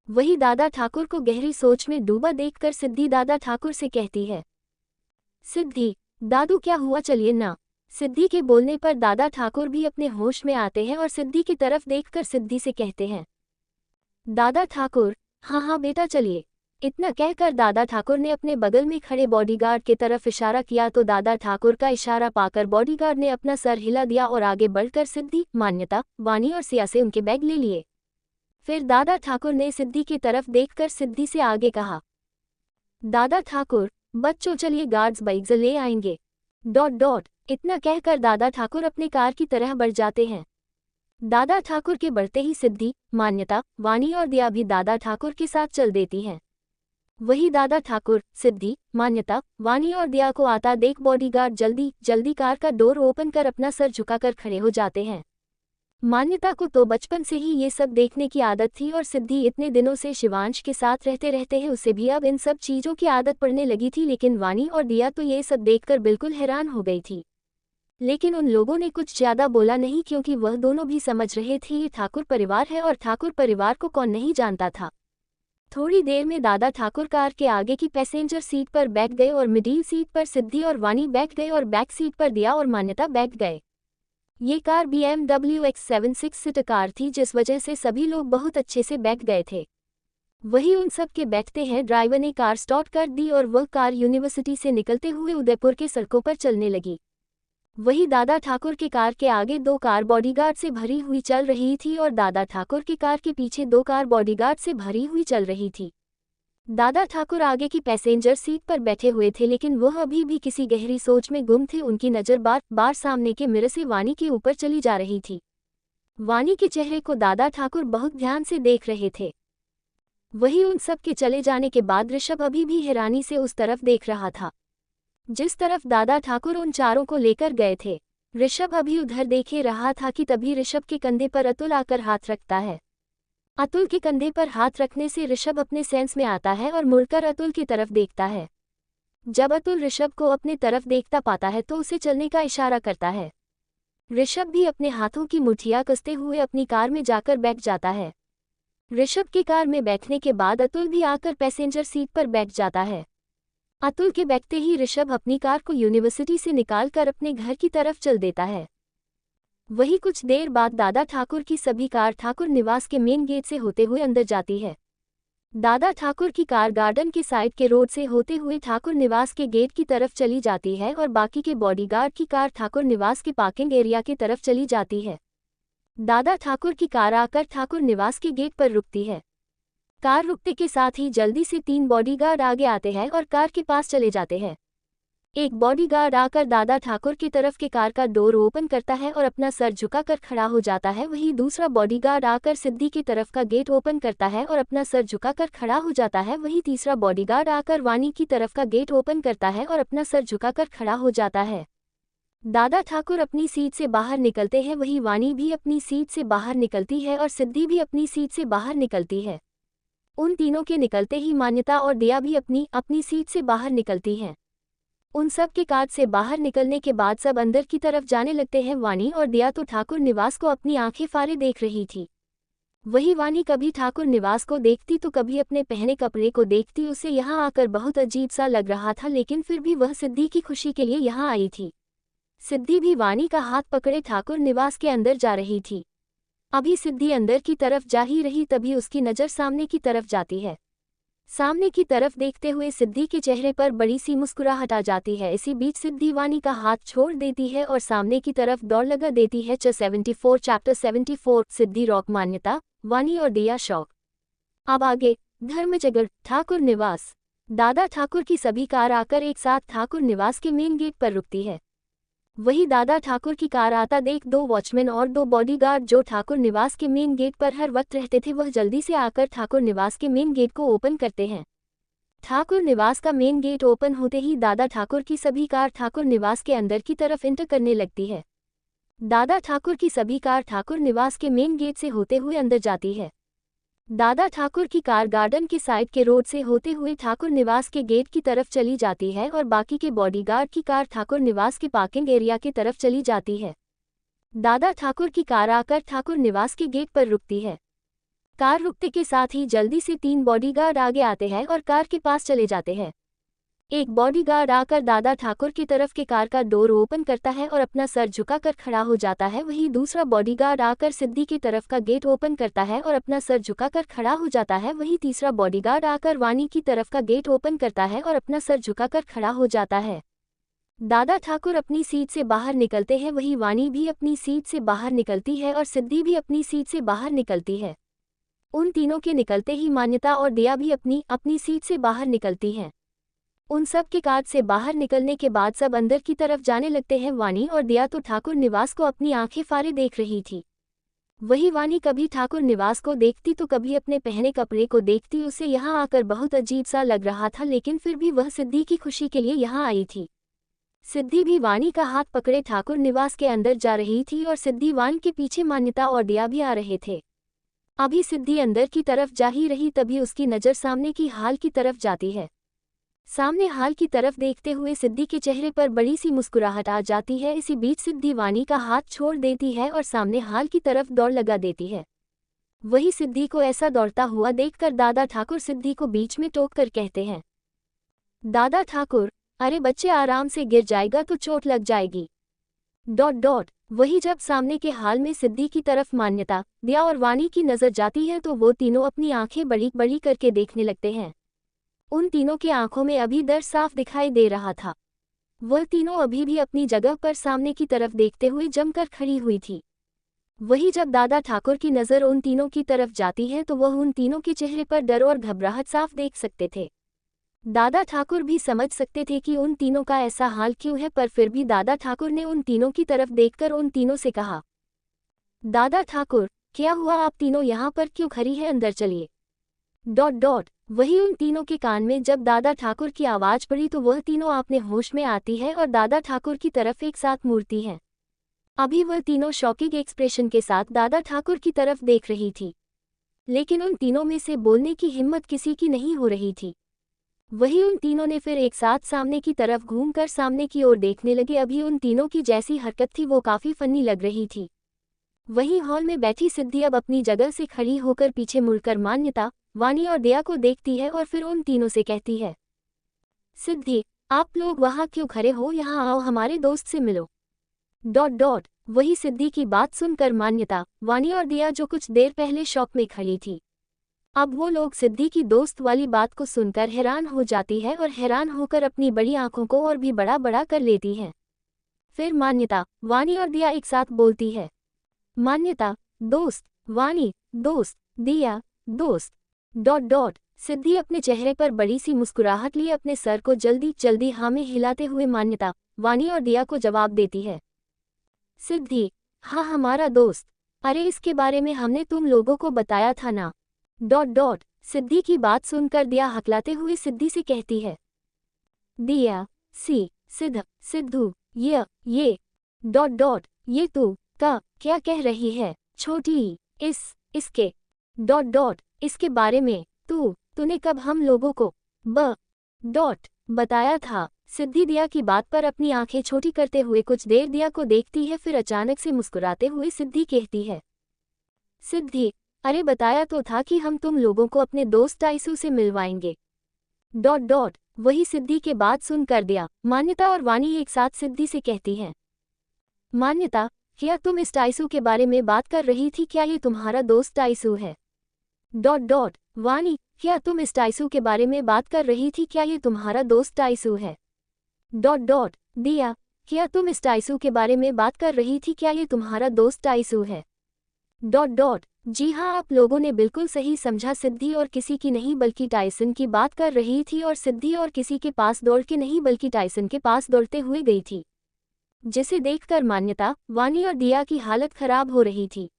वही दादा ठाकुर को गहरी सोच में डूबा देखकर सिद्धि दादा ठाकुर से कहती है, सिद्धि दादू क्या हुआ, चलिए ना। सिद्धि के बोलने पर दादा ठाकुर भी अपने होश में आते हैं और सिद्धि की तरफ देखकर सिद्धि से कहते हैं, दादा ठाकुर हाँ हाँ बेटा चलिए। इतना कहकर दादा ठाकुर ने अपने बगल में खड़े बॉडीगार्ड की तरफ इशारा किया तो दादा ठाकुर का इशारा पाकर बॉडीगार्ड ने अपना सर हिला दिया और आगे बढ़कर सिद्धि, मान्यता, वाणी और सिया से उनके बैग ले लिए। फिर दादा ठाकुर ने सिद्धि की तरफ देखकर सिद्धि से आगे कहा, दादा ठाकुर बच्चों चलिए, गार्ड्स बाइक ले आएंगे। इतना कहकर दादा ठाकुर अपने कार की तरह बढ़ जाते हैं। दादा ठाकुर के बढ़ते ही सिद्धि, मान्यता, वाणी और दिया भी दादा ठाकुर के साथ चल देती हैं। वही दादा ठाकुर, सिद्धि, मान्यता, वाणी और दिया को आता देख बॉडीगार्ड जल्दी जल्दी कार का डोर ओपन कर अपना सर झुकाकर खड़े हो जाते हैं। मान्यता को तो बचपन से ही ये सब देखने की आदत थी और सिद्धि इतने दिनों से शिवांश के साथ रहते रहते हैं उसे भी अब इन सब चीज़ों की आदत पड़ने लगी थी। लेकिन वाणी और दिया तो ये सब देखकर बिल्कुल हैरान हो गई थी, लेकिन उन लोगों ने कुछ ज़्यादा बोला नहीं क्योंकि वह दोनों भी समझ रहे थे ये ठाकुर परिवार है और ठाकुर परिवार को कौन नहीं जानता था। थोड़ी देर में दादा ठाकुर कार के आगे की पैसेंजर सीट पर बैठ गए और मिडिल सीट पर सिद्धि और वाणी बैठ गए और बैक सीट पर दिया और मान्यता बैठ गए। ये car BMW X7 6 seater car थी, जिस वजह से सभी लोग बहुत अच्छे से बैठ गए थे। वही उन सब के बैठते हैं ड्राइवर ने कार स्टार्ट कर दी और वह कार यूनिवर्सिटी से निकलते हुए उदयपुर के सड़कों पर चलने लगी। वही दादा ठाकुर के कार के आगे 2 कार बॉडीगार्ड से भरी हुई चल रही थी और दादा ठाकुर की कार के पीछे 2 कार बॉडीगार्ड से भरी हुई चल रही थी। दादा ठाकुर आगे की पैसेंजर सीट पर बैठे हुए थे, लेकिन वह अभी भी किसी गहरी सोच में गुम थे। उनकी नज़र बार बार सामने के मिरर से वानी के ऊपर चली जा रही थी। वानी के चेहरे को दादा ठाकुर बहुत ध्यान से देख रहे थे। वही उन सब के चले जाने के बाद ऋषभ अभी भी हैरानी से उस तरफ देख रहा था जिस तरफ दादा ठाकुर उन चारों को लेकर गए थे। ऋषभ अभी उधर देखे रहा था कि तभी ऋषभ के कंधे पर अतुल आकर हाथ रखता है। अतुल के कंधे पर हाथ रखने से ऋषभ अपने सेंस में आता है और मुड़कर अतुल की तरफ देखता है। जब अतुल ऋषभ को अपने तरफ देखता पाता है तो उसे चलने का इशारा करता है। ऋषभ भी अपने हाथों की मुठ्ठियां कसते हुए अपनी कार में जाकर बैठ जाता है। ऋषभ की कार में बैठने के बाद अतुल भी आकर पैसेंजर सीट पर बैठ जाता है। अतुल के बैठते ही ऋषभ अपनी कार को यूनिवर्सिटी से निकालकर अपने घर की तरफ चल देता है। वही कुछ देर बाद दादा ठाकुर की सभी कार ठाकुर निवास के मेन गेट से होते हुए अंदर जाती है। दादा ठाकुर की कार गार्डन के साइड के रोड से होते हुए ठाकुर निवास के गेट की तरफ चली जाती है और बाकी के बॉडीगार्ड की कार ठाकुर निवास के पार्किंग एरिया की तरफ चली जाती है। दादा ठाकुर की कार आकर ठाकुर निवास के गेट पर रुकती है। कार रुकते के साथ ही जल्दी से 3 बॉडीगार्ड आगे आते हैं और कार के पास चले जाते हैं। एक बॉडीगार्ड आकर दादा ठाकुर की तरफ के कार का डोर ओपन करता है और अपना सर झुकाकर खड़ा हो जाता है। वहीं दूसरा बॉडीगार्ड आकर सिद्धि की तरफ का गेट ओपन करता है और अपना सर झुकाकर खड़ा हो जाता है। वहीं तीसरा बॉडीगार्ड आकर वानी की तरफ का गेट ओपन करता है और अपना सर झुकाकर खड़ा हो जाता है। दादा ठाकुर अपनी सीट से बाहर निकलते हैं। वहीं वानी भी अपनी सीट से बाहर निकलती है और सिद्धि भी अपनी सीट से बाहर निकलती है। उन तीनों के निकलते ही मान्यता और दिया भी अपनी अपनी सीट से बाहर निकलती हैं। उन सब के कार से बाहर निकलने के बाद सब अंदर की तरफ जाने लगते हैं। वानी और दिया तो ठाकुर निवास को अपनी आंखें फाड़े देख रही थी। वही वानी कभी ठाकुर निवास को देखती तो कभी अपने पहने कपड़े को देखती। उसे यहाँ आकर बहुत अजीब सा लग रहा था, लेकिन फिर भी वह सिद्धि की खुशी के लिए यहाँ आई थी। सिद्धि भी वानी का हाथ पकड़े ठाकुर निवास के अंदर जा रही थी। अभी सिद्धि अंदर की तरफ जा ही रही तभी उसकी नज़र सामने की तरफ जाती है। सामने की तरफ देखते हुए सिद्धि के चेहरे पर बड़ी सी मुस्कुराहट आ जाती है। इसी बीच सिद्धि वानी का हाथ छोड़ देती है और सामने की तरफ दौड़ लगा देती है। 74 चैप्टर 74 सिद्धि रॉक मान्यता, वानी और दिया शौक। अब आगे धर्मजगढ़ ठाकुर निवास। दादा ठाकुर की सभी कार आकर एक साथ ठाकुर निवास के मेन गेट पर रुकती है। वही दादा ठाकुर की कार आता देख 2 वॉचमैन और 2 बॉडीगार्ड जो ठाकुर निवास के मेन गेट पर हर वक्त रहते थे, वह जल्दी से आकर ठाकुर निवास के मेन गेट को ओपन करते हैं। ठाकुर निवास का मेन गेट ओपन होते ही दादा ठाकुर की सभी कार ठाकुर निवास के अंदर की तरफ एंटर करने लगती है। दादा ठाकुर की सभी कार ठाकुर निवास के मेन गेट से होते हुए अंदर जाती है। दादा ठाकुर की कार गार्डन के साइड के रोड से होते हुए ठाकुर निवास के गेट की तरफ चली जाती है और बाकी के बॉडीगार्ड की कार ठाकुर निवास के पार्किंग एरिया की तरफ चली जाती है। दादा ठाकुर की कार आकर ठाकुर निवास के गेट पर रुकती है। कार रुकते के साथ ही जल्दी से 3 बॉडीगार्ड आगे आते हैं और कार के पास चले जाते हैं। एक बॉडीगार्ड आकर दादा ठाकुर की तरफ के कार का डोर ओपन करता है और अपना सर झुकाकर खड़ा हो जाता है। वहीं दूसरा बॉडीगार्ड आकर सिद्धि की तरफ का गेट ओपन करता है और अपना सर झुकाकर खड़ा हो जाता है। वहीं तीसरा बॉडीगार्ड आकर वानी की तरफ का गेट ओपन करता है और अपना सर झुकाकर खड़ा हो जाता है। दादा ठाकुर अपनी सीट से बाहर निकलते हैं। वहीं वानी भी अपनी सीट से बाहर निकलती है और सिद्धि भी अपनी सीट से बाहर निकलती है। उन तीनों के निकलते ही मान्यता और दिया भी अपनी अपनी सीट से बाहर निकलती हैं। उन सब के कार से बाहर निकलने के बाद सब अंदर की तरफ जाने लगते हैं। वानी और दिया तो ठाकुर निवास को अपनी आंखें फाड़े देख रही थी। वही वानी कभी ठाकुर निवास को देखती तो कभी अपने पहने कपड़े को देखती। उसे यहाँ आकर बहुत अजीब सा लग रहा था, लेकिन फिर भी वह सिद्धि की खुशी के लिए यहाँ आई थी। सिद्धि भी वानी का हाथ पकड़े ठाकुर निवास के अंदर जा रही थी और सिद्धि वानी के पीछे मान्यता और दिया भी आ रहे थे। अभी सिद्धि अंदर की तरफ जा ही रही तभी उसकी नज़र सामने की हाल की तरफ जाती है। सामने हाल की तरफ देखते हुए सिद्धि के चेहरे पर बड़ी सी मुस्कुराहट आ जाती है। इसी बीच सिद्धि वानी का हाथ छोड़ देती है और सामने हाल की तरफ दौड़ लगा देती है। वही सिद्धि को ऐसा दौड़ता हुआ देखकर दादा ठाकुर सिद्धि को बीच में टोक कर कहते हैं, दादा ठाकुर, अरे बच्चे आराम से गिर जाएगा तो चोट लग जाएगी। वही जब सामने के हाल में सिद्धि की तरफ मान्यता, दिया और वाणी की नजर जाती है तो वो तीनों अपनी आंखें बड़ी बड़ी करके देखने लगते हैं। उन तीनों की आंखों में अभी डर साफ दिखाई दे रहा था। वह तीनों अभी भी अपनी जगह पर सामने की तरफ देखते हुए जमकर खड़ी हुई थी। वही जब दादा ठाकुर की नज़र उन तीनों की तरफ जाती है तो वह उन तीनों के चेहरे पर डर और घबराहट साफ देख सकते थे। दादा ठाकुर भी समझ सकते थे कि उन तीनों का ऐसा हाल क्यों है, पर फिर भी दादा ठाकुर ने उन तीनों की तरफ देखकर उन तीनों से कहा, दादा ठाकुर, क्या हुआ, आप तीनों यहाँ पर क्यों खड़ी है, अंदर चलिए। वही उन तीनों के कान में जब दादा ठाकुर की आवाज़ पड़ी तो वह तीनों अपने होश में आती है और दादा ठाकुर की तरफ एक साथ मुड़ती हैं। अभी वह तीनों शॉकिंग एक्सप्रेशन के साथ दादा ठाकुर की तरफ देख रही थी, लेकिन उन तीनों में से बोलने की हिम्मत किसी की नहीं हो रही थी। वही उन तीनों ने फिर एक साथ सामने की तरफ घूमकर सामने की ओर देखने लगे। अभी उन तीनों की जैसी हरकत थी वो काफ़ी फनी लग रही थी। वहीं हॉल में बैठी सिद्धि अब अपनी जगह से खड़ी होकर पीछे मुड़कर मान्यता, वाणी और दया को देखती है और फिर उन तीनों से कहती है, सिद्धि, आप लोग वहाँ क्यों खड़े हो, यहाँ आओ, हमारे दोस्त से मिलो। वही सिद्धि की बात सुनकर मान्यता, वाणी और दया जो कुछ देर पहले शॉक में खड़ी थी, अब वो लोग सिद्धि की दोस्त वाली बात को सुनकर हैरान हो जाती है और हैरान होकर अपनी बड़ी आंखों को और भी बड़ा बड़ा कर लेती है। फिर मान्यता, वाणी और दिया एक साथ बोलती है, मान्यता दोस्त, वाणी दोस्त, दिया दोस्त। सिद्धि अपने चेहरे पर बड़ी सी मुस्कुराहट लिए अपने सर को जल्दी जल्दी हाँ में हिलाते हुए मान्यता, वाणी और दिया को जवाब देती है, सिद्धि, हाँ हमारा दोस्त, अरे इसके बारे में हमने तुम लोगों को बताया था ना। सिद्धि की बात सुनकर दिया हकलाते हुए सिद्धि से कहती है, दिया, सी, सिद्ध, सिद्धू, ये ये तू का क्या कह रही है छोटी, इसके इसके बारे में तूने कब हम लोगों को बताया था। सिद्धि दिया की बात पर अपनी आंखें छोटी करते हुए कुछ देर दिया को देखती है, फिर अचानक से मुस्कुराते हुए सिद्धि कहती है, सिद्धि, अरे बताया तो था कि हम तुम लोगों को अपने दोस्त टाइसू से मिलवाएंगे। वही सिद्धि के बात सुनकर दिया, मान्यता और वाणी एक साथ सिद्धि से कहती हैं, मान्यता, क्या तुम इस टाइसू के बारे में बात कर रही थी, क्या ये तुम्हारा दोस्त टाइसू है। वाणी, क्या तुम इस टाइसू के बारे में बात कर रही थी, क्या ये तुम्हारा दोस्त टाइसू है। दिया, क्या तुम इस टाइसू के बारे में बात कर रही थी, क्या ये तुम्हारा दोस्त टाइसू है। जी हाँ, आप लोगों ने बिल्कुल सही समझा, सिद्धि और किसी की नहीं बल्कि टाइसन की बात कर रही थी और सिद्धि और किसी के पास दौड़ के नहीं बल्कि टाइसन के पास दौड़ते हुए गई थी, जिसे देखकर मान्यता, वाणी और दिया की हालत खराब हो रही थी।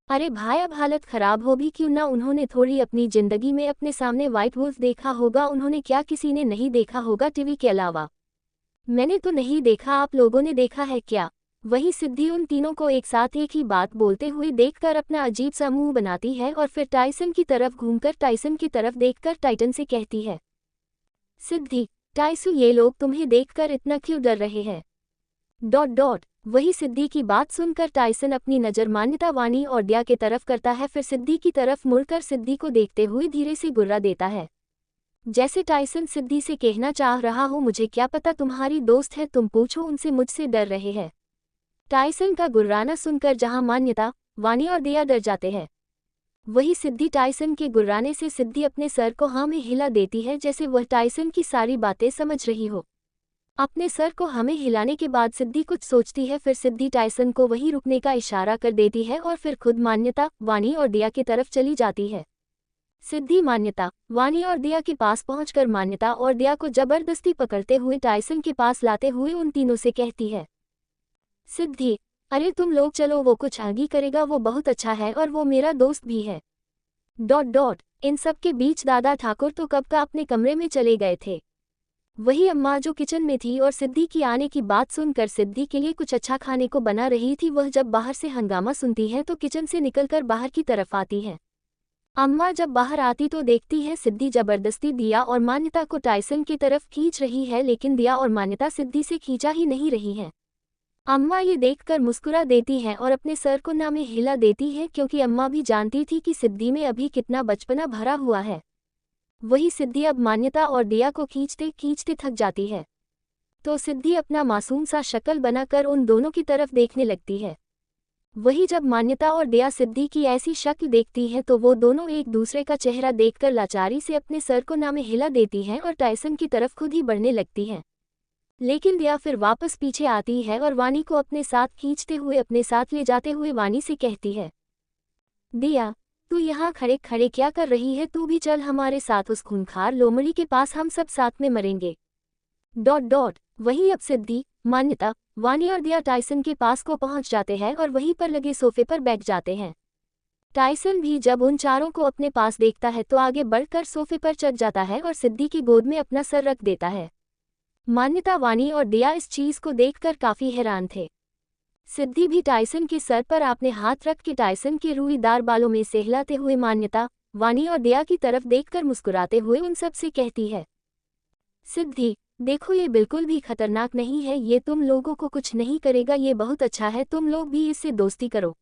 अरे भाई, अब हालत खराब हो भी क्यों ना, उन्होंने थोड़ी अपनी जिंदगी में अपने सामने व्हाइट वुल्फ देखा होगा, उन्होंने क्या किसी ने नहीं देखा होगा टीवी के अलावा। मैंने तो नहीं देखा, आप लोगों ने देखा है क्या। वही सिद्धि उन तीनों को एक साथ एक ही बात बोलते हुए देखकर अपना अजीब सा मुंह बनाती है और फिर टाइसन की तरफ घूमकर टाइसन की तरफ देखकर टाइटन से कहती है, सिद्धि, टाइसू, ये लोग तुम्हें देखकर इतना क्यों डर रहे हैं। वही सिद्धि की बात सुनकर टाइसन अपनी नज़र मान्यता, वाणी और दिया के तरफ करता है, फिर सिद्धि की तरफ मुड़कर सिद्धि को देखते हुए धीरे से गुर्रा देता है, जैसे टाइसन सिद्धि से कहना चाह रहा हो, मुझे क्या पता, तुम्हारी दोस्त है, तुम पूछो उनसे, मुझसे डर रहे हैं। टाइसन का गुर्राना सुनकर जहां मान्यता, वाणी और दिया डर जाते हैं, वही सिद्धि टाइसन के गुर्राने से सिद्धि अपने सर को हाँ में हिला देती है, जैसे वह टाइसन की सारी बातें समझ रही हो। अपने सर को हमें हिलाने के बाद सिद्धि कुछ सोचती है, फिर सिद्धि टाइसन को वहीं रुकने का इशारा कर देती है और फिर खुद मान्यता, वाणी और दिया की तरफ चली जाती है। सिद्धि मान्यता, वाणी और दिया के पास पहुंचकर मान्यता और दिया को जबरदस्ती पकड़ते हुए टाइसन के पास लाते हुए उन तीनों से कहती है, सिद्धि, अरे तुम लोग चलो, वो कुछ आगे करेगा, वो बहुत अच्छा है और वो मेरा दोस्त भी है। इन सब के बीच दादा ठाकुर तो कब का अपने कमरे में चले गए थे। वही अम्मा जो किचन में थी और सिद्धि की आने की बात सुनकर सिद्धि के लिए कुछ अच्छा खाने को बना रही थी, वह जब बाहर से हंगामा सुनती है तो किचन से निकलकर बाहर की तरफ आती है। अम्मा जब बाहर आती तो देखती है सिद्धि जबरदस्ती दिया और मान्यता को टाइसन की तरफ खींच रही है, लेकिन दिया और मान्यता सिद्धि से खींचा ही नहीं रही हैं। अम्मा ये देखकर मुस्कुरा देती हैं और अपने सर को ना में हिला देती हैं, क्योंकि अम्मा भी जानती थी कि सिद्धि में अभी कितना बचपना भरा हुआ है। वही सिद्धि अब मान्यता और दिया को खींचते खींचते थक जाती है। तो सिद्धि अपना मासूम सा शक्ल बनाकर उन दोनों की तरफ देखने लगती है। वही जब मान्यता और दया सिद्धि की ऐसी शक्ल देखती है तो वो दोनों एक दूसरे का चेहरा देखकर लाचारी से अपने सर को ना में हिला देती हैं और टाइसन की तरफ खुद ही बढ़ने लगती हैं। लेकिन दया फिर वापस पीछे आती है और वानी को अपने साथ खींचते हुए अपने साथ ले जाते हुए वानी से कहती है, दया, तू यहाँ खड़े खड़े क्या कर रही है, तू भी चल हमारे साथ उस खूंखार लोमड़ी के पास, हम सब साथ में मरेंगे। ... वहीं अब सिद्धि, मान्यता, वानी और दया टाइसन के पास को पहुंच जाते हैं और वहीं पर लगे सोफे पर बैठ जाते हैं। टाइसन भी जब उन चारों को अपने पास देखता है तो आगे बढ़कर सोफे पर चढ़ जाता है और सिद्धि की गोद में अपना सर रख देता है। मान्यता, वानी और दया इस चीज को देखकर काफी हैरान थे। सिद्धि भी टाइसन के सर पर अपने हाथ रख के टाइसन के रूईदार बालों में सहलाते हुए मान्यता, वानी और दया की तरफ देखकर मुस्कुराते हुए उन सब से कहती है, सिद्धि, देखो ये बिल्कुल भी खतरनाक नहीं है, ये तुम लोगों को कुछ नहीं करेगा, ये बहुत अच्छा है, तुम लोग भी इससे दोस्ती करो। ...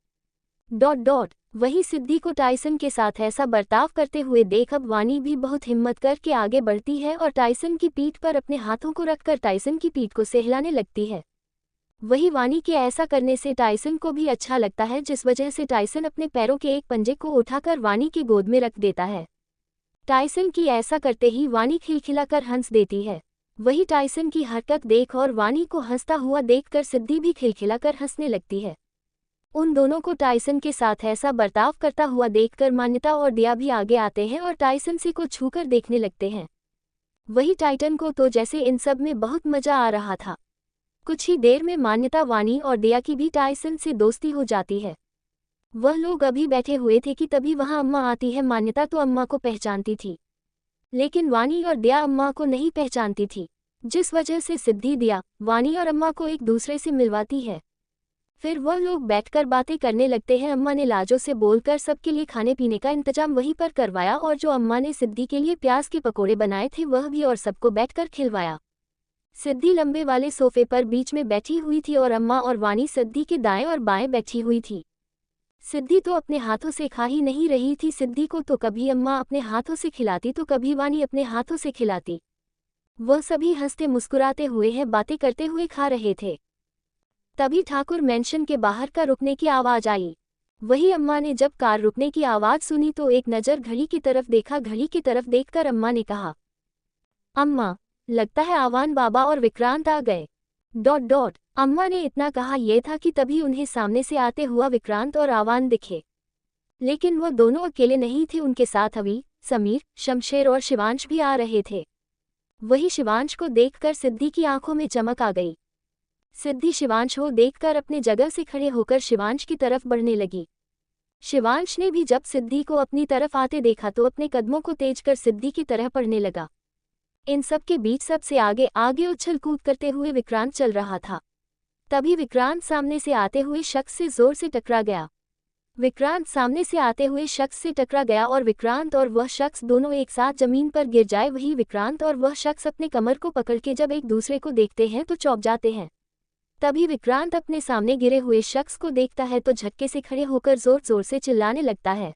वही सिद्धि को टाइसन के साथ ऐसा बर्ताव करते हुए देख अब वानी भी बहुत हिम्मत करके आगे बढ़ती है और टाइसन की पीठ पर अपने हाथों को रखकर टाइसन की पीठ को सहलाने लगती है। वही वानी के ऐसा करने से टाइसन को भी अच्छा लगता है, जिस वजह से टाइसन अपने पैरों के एक पंजे को उठाकर वानी की गोद में रख देता है। टाइसन की ऐसा करते ही वानी खिलखिलाकर हंस देती है। वही टाइसन की हरकत देख और वानी को हंसता हुआ देखकर सिद्धि भी खिलखिलाकर हंसने लगती है। उन दोनों को टाइसन के साथ ऐसा बर्ताव करता हुआ देखकर मान्यता और दया भी आगे आते हैं और टाइसन से को छूकर देखने लगते हैं। वही टाइटन को तो जैसे इन सब में बहुत मजा आ रहा था। कुछ ही देर में मान्यता, वानी और दया की भी टाइसन से दोस्ती हो जाती है। वह लोग अभी बैठे हुए थे कि तभी वहां अम्मा आती है। मान्यता तो अम्मा को पहचानती थी, लेकिन वानी और दया अम्मा को नहीं पहचानती थी, जिस वजह से सिद्धि दया, वानी और अम्मा को एक दूसरे से मिलवाती है। फिर वह लोग बैठकर बातें करने लगते हैं। अम्मा ने लाजो से बोलकर सबके लिए खाने पीने का इंतजाम वहीं पर करवाया और जो अम्मा ने सिद्धि के लिए प्याज के पकोड़े बनाए थे वह भी और सबको बैठकर खिलवाया। सिद्धि लंबे वाले सोफे पर बीच में बैठी हुई थी और अम्मा और वानी सिद्धि के दाएं और बाएं बैठी हुई थी। सिद्धि तो अपने हाथों से खा ही नहीं रही थी। सिद्धि को तो कभी अम्मा अपने हाथों से खिलाती तो कभी वानी अपने हाथों से खिलाती। वह सभी हंसते मुस्कुराते हुए हैं, बातें करते हुए खा रहे थे। तभी ठाकुर मैंशन के बाहर का रुकने की आवाज आई। वही अम्मा ने जब कार रुकने की आवाज सुनी तो एक नज़र घड़ी की तरफ देखा। घड़ी की तरफ देखकर अम्मा ने कहा, अम्मा, लगता है आवान बाबा और विक्रांत आ गए। ... अम्मा ने इतना कहा यह था कि तभी उन्हें सामने से आते हुआ विक्रांत और आवान दिखे। लेकिन वह दोनों अकेले नहीं थे, उनके साथ अवी, समीर, शमशेर और शिवांश भी आ रहे थे। वही शिवांश को देखकर सिद्धि की आंखों में चमक आ गई। सिद्धि शिवांश को देखकर अपने जगह से खड़े होकर शिवांश की तरफ बढ़ने लगी। शिवांश ने भी जब सिद्धि को अपनी तरफ आते देखा तो अपने कदमों को तेज कर सिद्धि की तरह बढ़ने लगा। इन सब के बीच सबसे आगे आगे उछल कूद करते हुए विक्रांत चल रहा था। तभी विक्रांत सामने से आते हुए शख्स से जोर से टकरा गया। विक्रांत सामने से आते हुए शख्स से टकरा गया और विक्रांत और वह शख्स दोनों एक साथ जमीन पर गिर जाए। वही विक्रांत और वह शख्स अपने कमर को पकड़ के जब एक दूसरे को देखते हैं तो चौंक जाते हैं। तभी विक्रांत अपने सामने गिरे हुए शख्स को देखता है तो झटके से खड़े होकर जोर जोर से चिल्लाने लगता है।